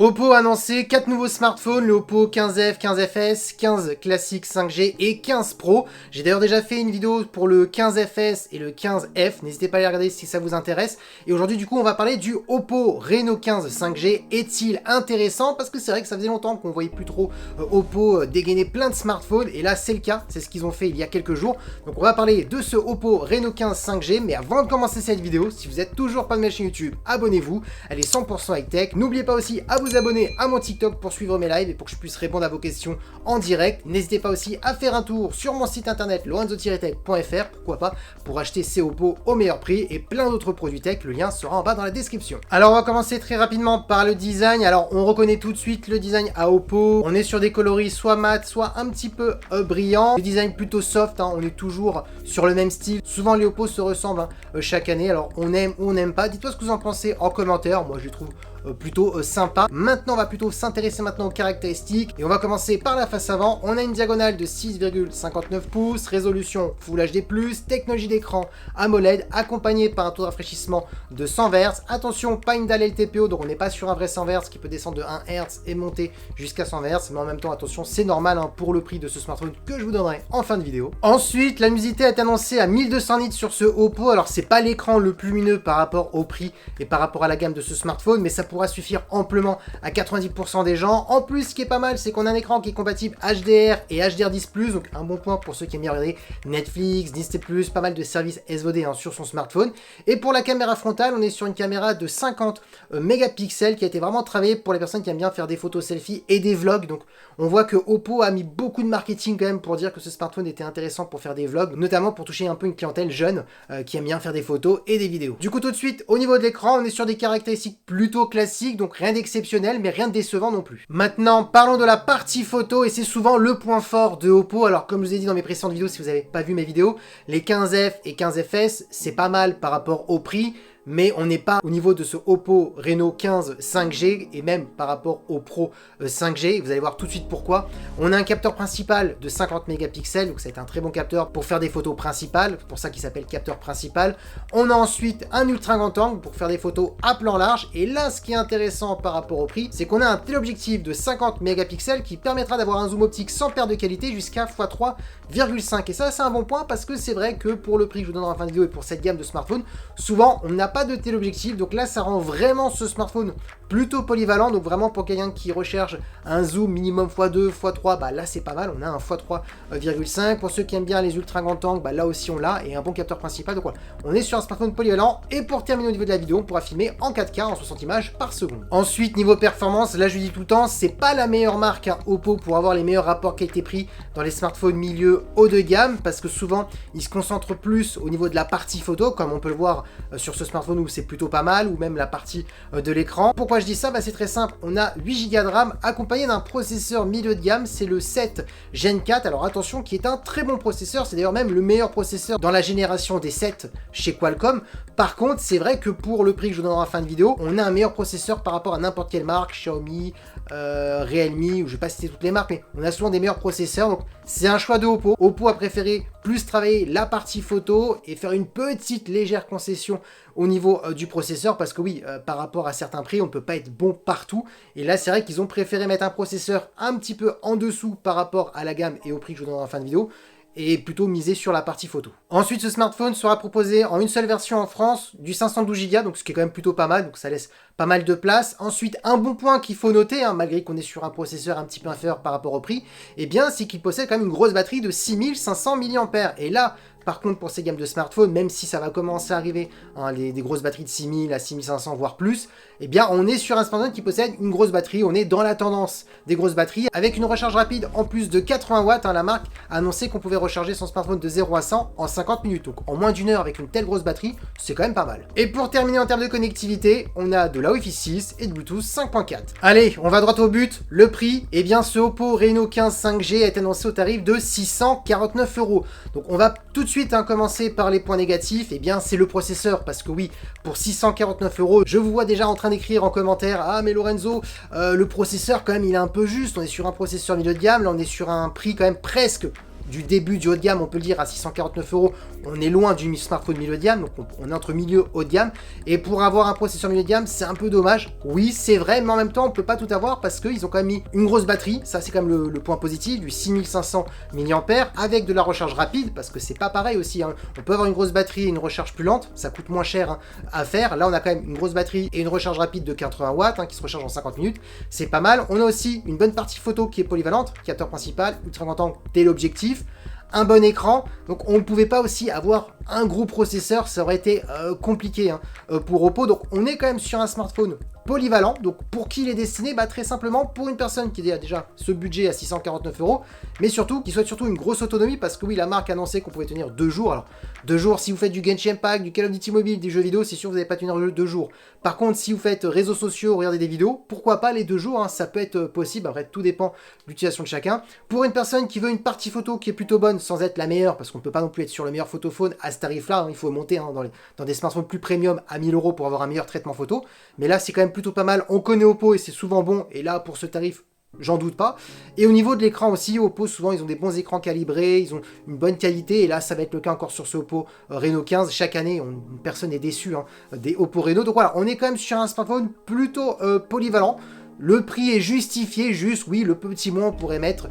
Oppo a annoncé 4 nouveaux smartphones, le Oppo 15F, 15FS, 15 classique 5G et 15 Pro. J'ai d'ailleurs déjà fait une vidéo pour le 15FS et le 15F, n'hésitez pas à les regarder si ça vous intéresse. Et aujourd'hui du coup on va parler du Oppo Reno 15 5G. Est-il intéressant? Parce que c'est vrai que ça faisait longtemps qu'on voyait plus trop Oppo dégainer plein de smartphones, et là c'est le cas, c'est ce qu'ils ont fait il y a quelques jours. Donc on va parler de ce Oppo Reno 15 5G, mais avant de commencer cette vidéo, si vous n'êtes toujours pas de ma chaîne YouTube, abonnez-vous, elle est 100% high-tech. N'oubliez pas aussi à vous abonner à mon TikTok pour suivre mes lives et pour que je puisse répondre à vos questions en direct. N'hésitez pas aussi à faire un tour sur mon site internet lorenzo-tech.fr, pourquoi pas, pour acheter ces Oppo au meilleur prix et plein d'autres produits tech. Le lien sera en bas dans la description. Alors on va commencer très rapidement par le design. Alors on reconnaît tout de suite le design à Oppo. On est sur des coloris soit mat, soit un petit peu brillants. Le design plutôt soft, hein. On est toujours sur le même style. Souvent les Oppo se ressemblent chaque année. Alors on aime ou on n'aime pas. Dites-moi ce que vous en pensez en commentaire. Moi je les trouve plutôt sympa. Maintenant on va plutôt s'intéresser maintenant aux caractéristiques et on va commencer par la face avant. On a une diagonale de 6,59 pouces, résolution Full HD+, technologie d'écran AMOLED accompagnée par un taux de rafraîchissement de 100 Hz. Attention, pas une dalle LTPO, donc on n'est pas sur un vrai 100 Hz qui peut descendre de 1 Hz et monter jusqu'à 100 Hz, mais en même temps attention, c'est normal pour le prix de ce smartphone que je vous donnerai en fin de vidéo. Ensuite, la luminosité est annoncée à 1200 nits sur ce Oppo. Alors c'est pas l'écran le plus lumineux par rapport au prix et par rapport à la gamme de ce smartphone, mais ça pourra suffire amplement à 90% des gens. En plus, ce qui est pas mal, c'est qu'on a un écran qui est compatible HDR et HDR10+, donc un bon point pour ceux qui aiment bien regarder Netflix, Disney+, pas mal de services SVOD sur son smartphone. Et pour la caméra frontale, on est sur une caméra de 50 mégapixels qui a été vraiment travaillée pour les personnes qui aiment bien faire des photos selfies et des vlogs. Donc on voit que Oppo a mis beaucoup de marketing quand même pour dire que ce smartphone était intéressant pour faire des vlogs, notamment pour toucher un peu une clientèle jeune qui aime bien faire des photos et des vidéos. Du coup tout de suite, au niveau de l'écran, on est sur des caractéristiques plutôt classiques, donc rien d'exceptionnel, mais rien de décevant non plus. Maintenant, parlons de la partie photo, et c'est souvent le point fort de Oppo. Alors, comme je vous ai dit dans mes précédentes vidéos, si vous n'avez pas vu mes vidéos, les 15F et 15FS, c'est pas mal par rapport au prix, mais on n'est pas au niveau de ce Oppo Reno 15 5G, et même par rapport au Pro 5G, vous allez voir tout de suite pourquoi. On a un capteur principal de 50 mégapixels, donc c'est un très bon capteur pour faire des photos principales, c'est pour ça qu'il s'appelle capteur principal. On a ensuite un ultra grand angle pour faire des photos à plan large, et là ce qui est intéressant par rapport au prix, c'est qu'on a un téléobjectif de 50 mégapixels qui permettra d'avoir un zoom optique sans perte de qualité jusqu'à x3,5, et ça c'est un bon point parce que c'est vrai que pour le prix que je vous donne en fin de vidéo et pour cette gamme de smartphones, souvent on n'a pas de téléobjectif, donc là ça rend vraiment ce smartphone plutôt polyvalent. Donc vraiment pour quelqu'un qui recherche un zoom minimum x2, x3, bah là c'est pas mal, on a un x3,5. Pour ceux qui aiment bien les ultra grand angle, bah là aussi on l'a, et un bon capteur principal. Donc voilà, on est sur un smartphone polyvalent. Et pour terminer au niveau de la vidéo, on pourra filmer en 4K en 60 images par seconde. Ensuite niveau performance, là je vous dis tout le temps, c'est pas la meilleure marque Oppo pour avoir les meilleurs rapports qualité-prix dans les smartphones milieu haut de gamme, parce que souvent ils se concentrent plus au niveau de la partie photo, comme on peut le voir sur ce smartphone où c'est plutôt pas mal, ou même la partie de l'écran. Pourquoi je dis ça? Bah c'est très simple, on a 8 Go de RAM accompagné d'un processeur milieu de gamme, c'est le 7 Gen 4, alors attention, qui est un très bon processeur, c'est d'ailleurs même le meilleur processeur dans la génération des 7 chez Qualcomm. Par contre, c'est vrai que pour le prix que je vous donnerai en fin de vidéo, on a un meilleur processeur par rapport à n'importe quelle marque, Xiaomi, Realme, ou je vais pas citer toutes les marques, mais on a souvent des meilleurs processeurs, donc c'est un choix de Oppo. Oppo a préféré plus travailler la partie photo et faire une petite légère concession au niveau du processeur, parce que oui, par rapport à certains prix, on ne peut pas être bon partout, et là c'est vrai qu'ils ont préféré mettre un processeur un petit peu en dessous par rapport à la gamme et au prix que je vous donnerai en fin de vidéo, et plutôt miser sur la partie photo. Ensuite, ce smartphone sera proposé en une seule version en France, du 512 Go, donc ce qui est quand même plutôt pas mal, donc ça laisse pas mal de place. Ensuite, un bon point qu'il faut noter, malgré qu'on est sur un processeur un petit peu inférieur par rapport au prix, eh bien, c'est qu'il possède quand même une grosse batterie de 6500 mAh. Et là, par contre, pour ces gammes de smartphones, même si ça va commencer à arriver, des grosses batteries de 6000 à 6500 voire plus, eh bien on est sur un smartphone qui possède une grosse batterie, on est dans la tendance des grosses batteries, avec une recharge rapide en plus de 80 watts, la marque a annoncé qu'on pouvait recharger son smartphone de 0 à 100 en 50 minutes, donc en moins d'une heure avec une telle grosse batterie, c'est quand même pas mal. Et pour terminer en termes de connectivité, on a de la Wi-Fi 6 et de Bluetooth 5.4. Allez, on va droit au but, le prix, eh bien ce Oppo Reno 15 5G est annoncé au tarif de 649 €. Donc on va tout de suite commencer par les points négatifs, eh bien c'est le processeur, parce que oui, pour 649 €, je vous vois déjà en train d'écrire en commentaire, ah mais Lorenzo, le processeur quand même il est un peu juste, on est sur un processeur milieu de gamme, là on est sur un prix quand même presque du début du haut de gamme, on peut le dire, à 649 €. On est loin du smartphone milieu de gamme, donc on est entre milieu haut de gamme. Et pour avoir un processeur milieu de gamme, c'est un peu dommage. Oui, c'est vrai, mais en même temps, on peut pas tout avoir parce qu'ils ont quand même mis une grosse batterie. Ça, c'est quand même le point positif, du 6500 mAh avec de la recharge rapide, parce que c'est pas pareil aussi, hein. On peut avoir une grosse batterie et une recharge plus lente, ça coûte moins cher, hein, à faire. Là, on a quand même une grosse batterie et une recharge rapide de 80 watts, hein, qui se recharge en 50 minutes. C'est pas mal. On a aussi une bonne partie photo qui est polyvalente, capteur principal, ultra grand angle, téléobjectif, un bon écran. Donc on ne pouvait pas aussi avoir un gros processeur, ça aurait été compliqué, hein, pour Oppo. Donc on est quand même sur un smartphone polyvalent. Donc pour qui il est destiné? Bah très simplement pour une personne qui a déjà ce budget à 649 €, mais surtout qui souhaite surtout une grosse autonomie, parce que oui, la marque a annoncé qu'on pouvait tenir 2 jours. Alors 2 jours, si vous faites du Genshin Impact, du Call of Duty Mobile, des jeux vidéo, c'est sûr que vous n'allez pas tenir 2 jours. Par contre, si vous faites réseaux sociaux, regardez des vidéos, pourquoi pas les 2 jours, hein, ça peut être possible. Après, tout dépend de l'utilisation de chacun. Pour une personne qui veut une partie photo qui est plutôt bonne, sans être la meilleure, parce qu'on ne peut pas non plus être sur le meilleur photophone à ce tarif-là, hein, il faut monter, hein, dans des smartphones plus premium à 1000 € pour avoir un meilleur traitement photo. Mais là, c'est quand même plutôt pas mal. On connaît Oppo et c'est souvent bon. Et là, pour ce tarif, j'en doute pas. Et au niveau de l'écran aussi, Oppo, souvent, ils ont des bons écrans calibrés, ils ont une bonne qualité. Et là, ça va être le cas encore sur ce Oppo Reno 15. Chaque année, personne n'est déçu, hein, des Oppo Reno. Donc voilà, on est quand même sur un smartphone plutôt polyvalent. Le prix est justifié, juste, oui, le petit moins on pourrait mettre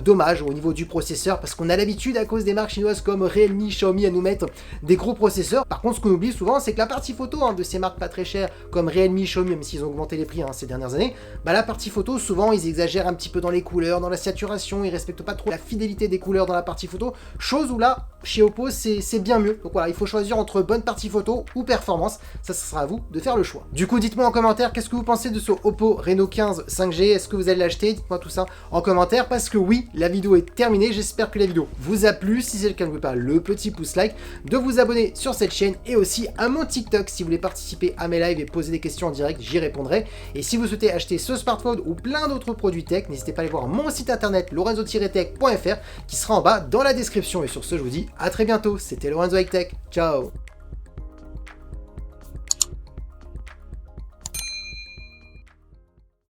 dommage au niveau du processeur, parce qu'on a l'habitude, à cause des marques chinoises comme Realme, Xiaomi, à nous mettre des gros processeurs. Par contre, ce qu'on oublie souvent, c'est que la partie photo, hein, de ces marques pas très chères, comme Realme, Xiaomi, même s'ils ont augmenté les prix, hein, ces dernières années, bah la partie photo, souvent, ils exagèrent un petit peu dans les couleurs, dans la saturation, ils respectent pas trop la fidélité des couleurs dans la partie photo, chose où là, chez Oppo, c'est bien mieux. Donc voilà, il faut choisir entre bonne partie photo ou performance. Ça sera à vous de faire le choix. Du coup, dites-moi en commentaire, qu'est-ce que vous pensez de ce Oppo Reno 15 5G? Est-ce que vous allez l'acheter? Dites-moi tout ça en commentaire, parce que oui, la vidéo est terminée. J'espère que la vidéo vous a plu. Si c'est le cas, n'oubliez pas le petit pouce like, de vous abonner sur cette chaîne et aussi à mon TikTok si vous voulez participer à mes lives et poser des questions en direct, j'y répondrai. Et si vous souhaitez acheter ce smartphone ou plein d'autres produits tech, n'hésitez pas à aller voir mon site internet lorenzo-tech.fr qui sera en bas dans la description. Et sur ce, je vous dis à très bientôt. C'était Lorenzo High Tech. Ciao.